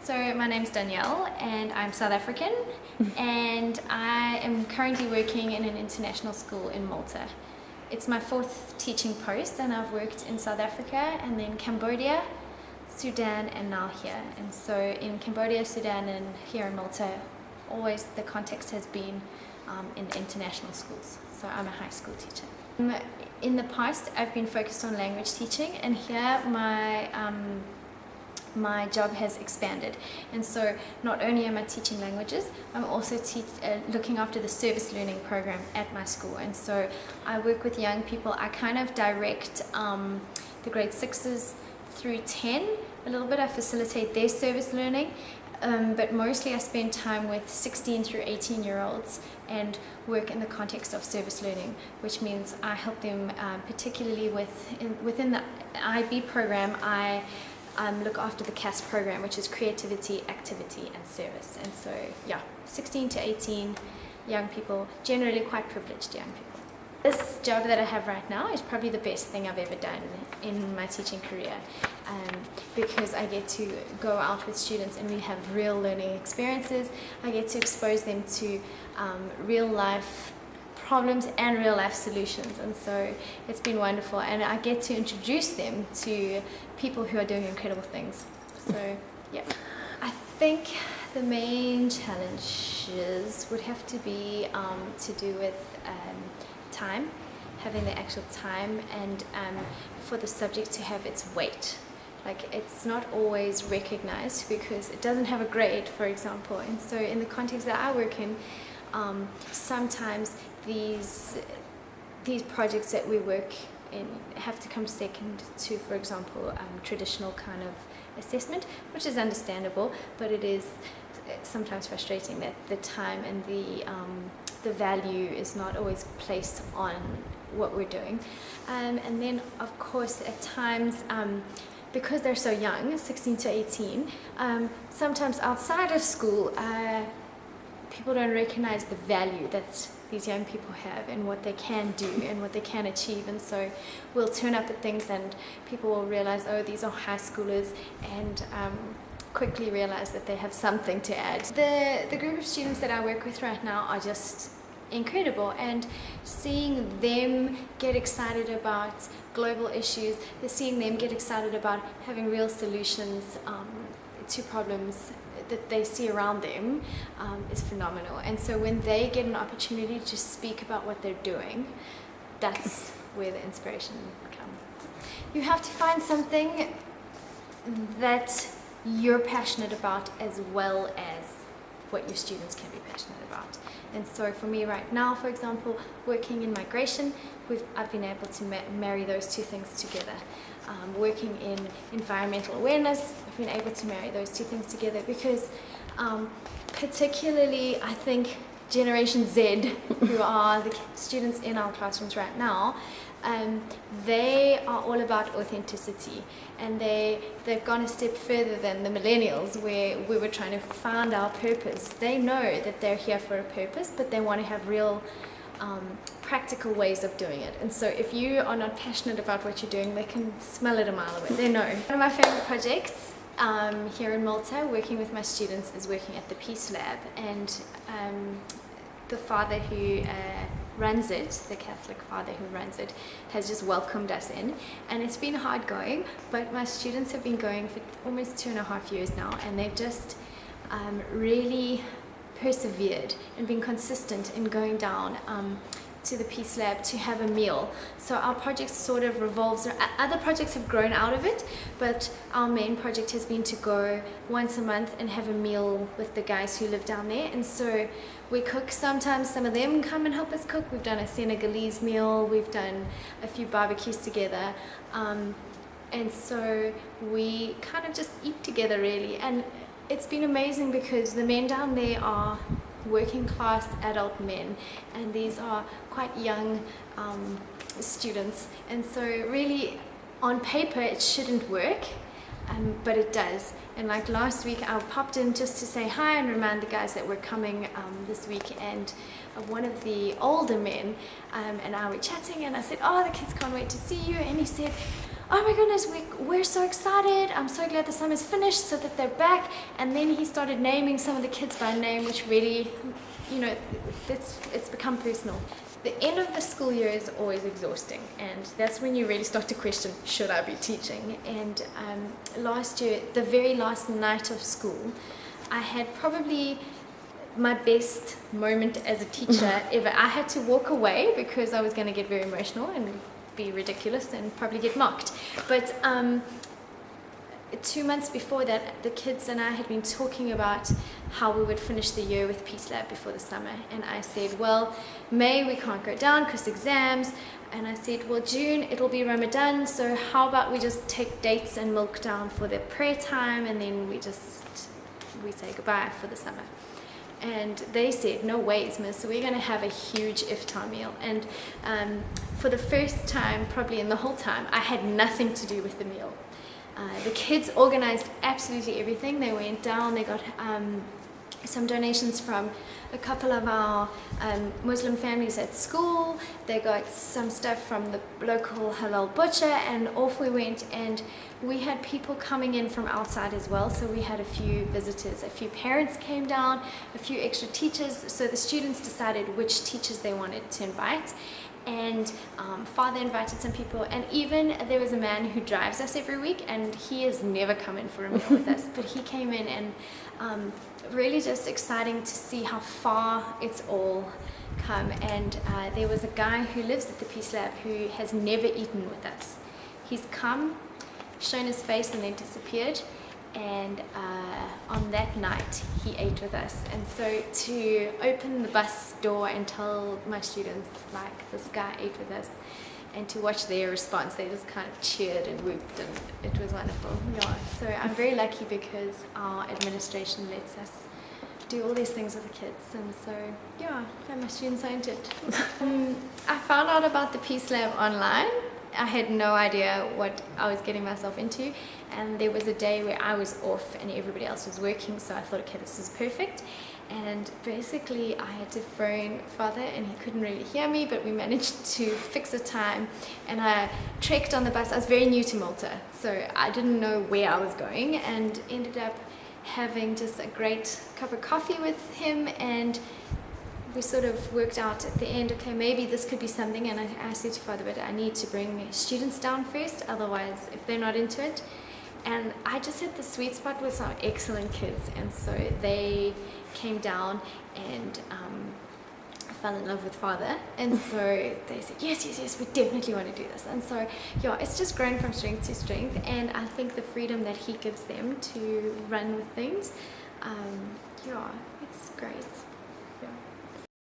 So my name's Danielle and I'm South African and I am currently working in an international school in Malta. It's my fourth teaching post and I've worked in South Africa and then Cambodia, Sudan and now here. And so in Cambodia, Sudan and here in Malta, always the context has been in international schools. So I'm a high school teacher. In the past I've been focused on language teaching and here my job has expanded, and so not only am I teaching languages, I'm also looking after the service learning program at my school. And so I work with young people. I kind of direct the grade 6s through 10 a little bit. I facilitate their service learning, but mostly I spend time with 16 through 18 year olds and work in the context of service learning, which means I help them particularly within the IB program. I look after the CAS program, which is creativity, activity and service. And so yeah, 16 to 18 young people, generally quite privileged young people. This job that I have right now is probably the best thing I've ever done in my teaching career, because I get to go out with students and we have real learning experiences. I get to expose them to real life problems and real life solutions, and so it's been wonderful, and I get to introduce them to people who are doing incredible things. So yeah, I think the main challenges would have to be to do with time, having the actual time, and for the subject to have its weight. Like, it's not always recognized because it doesn't have a grade, for example. And so in the context that I work in, sometimes these projects that we work in have to come second to, for example, traditional kind of assessment, which is understandable, but it is sometimes frustrating that the time and the value is not always placed on what we're doing. And then of course at times, because they're so young, 16 to 18, sometimes outside of school, people don't recognize the value that these young people have and what they can do and what they can achieve. And so we'll turn up at things and people will realize, oh, these are high schoolers, and quickly realize that they have something to add. The group of students that I work with right now are just incredible, and seeing them get excited about global issues, seeing them get excited about having real solutions to problems that they see around them is phenomenal. And so when they get an opportunity to speak about what they're doing, that's where the inspiration comes. You have to find something that you're passionate about as well as what your students can be passionate about. And so for me right now, for example, working in migration, I've been able to marry those two things together. Working in environmental awareness, I've been able to marry those two things together because particularly I think Generation Z, who are the students in our classrooms right now, they are all about authenticity, and they've gone a step further than the millennials, where we were trying to find our purpose. They know that they're here for a purpose, but they want to have real practical ways of doing it. And so if you are not passionate about what you're doing, they can smell it a mile away. They know. One of my favorite projects here in Malta, working with my students, is working at the Peace Lab, and the father who runs it, the Catholic father who runs it, has just welcomed us in, and it's been hard going, but my students have been going for almost 2.5 years now, and they've just really persevered and been consistent in going down to the Peace Lab to have a meal. So our project sort of revolves, other projects have grown out of it, but our main project has been to go once a month and have a meal with the guys who live down there. And so we cook sometimes, some of them come and help us cook. We've done a Senegalese meal, we've done a few barbecues together, and so we kind of just eat together really. And it's been amazing because the men down there are working class adult men, and these are quite young students, and so really on paper it shouldn't work, but it does. And like last week I popped in just to say hi and remind the guys that we're coming this week, and one of the older men and I were chatting, and I said, oh, the kids can't wait to see you, and he said, oh my goodness, we're so excited, I'm so glad the summer's finished, so that they're back. And then he started naming some of the kids by name, which really, you know, it's become personal. The end of the school year is always exhausting, and that's when you really start to question, should I be teaching? And last year, the very last night of school, I had probably my best moment as a teacher ever. I had to walk away because I was going to get very emotional and be ridiculous and probably get mocked. But 2 months before that, the kids and I had been talking about how we would finish the year with Peace Lab before the summer. And I said, well, May we can't go down because exams. And I said, well, June it'll be Ramadan, so how about we just take dates and milk down for the prayer time, and then we say goodbye for the summer. And they said, no ways, miss, so we're going to have a huge iftar meal. And for the first time, probably in the whole time, I had nothing to do with the meal. The kids organized absolutely everything. They went down, they got some donations from a couple of our Muslim families at school. They got some stuff from the local halal butcher, and off we went. And we had people coming in from outside as well, so we had a few visitors, a few parents came down, a few extra teachers. So the students decided which teachers they wanted to invite. And father invited some people, and even there was a man who drives us every week, and he has never come in for a meal with us, but he came in, and really just exciting to see how far it's all come. And there was a guy who lives at the Peace Lab who has never eaten with us. He's come, shown his face, and then disappeared. And on that night he ate with us. And so to open the bus door and tell my students, like, this guy ate with us, and to watch their response, they just kind of cheered and whooped, and it was wonderful. Yeah, so I'm very lucky because our administration lets us do all these things with the kids, and so yeah, my students are into it. I found out about the Peace Lab online. I had no idea what I was getting myself into, and there was a day where I was off and everybody else was working, so I thought, okay, this is perfect. And basically I had to phone father, and he couldn't really hear me, but we managed to fix a time, and I trekked on the bus. I was very new to Malta, so I didn't know where I was going, and ended up having just a great cup of coffee with him. And we sort of worked out at the end, okay, maybe this could be something. And I said to father, but I need to bring students down first, otherwise if they're not into it. And I just hit the sweet spot with some excellent kids, and so they came down and fell in love with father, and so they said, yes, we definitely want to do this. And so yeah, it's just grown from strength to strength, and I think the freedom that he gives them to run with things, yeah, it's great.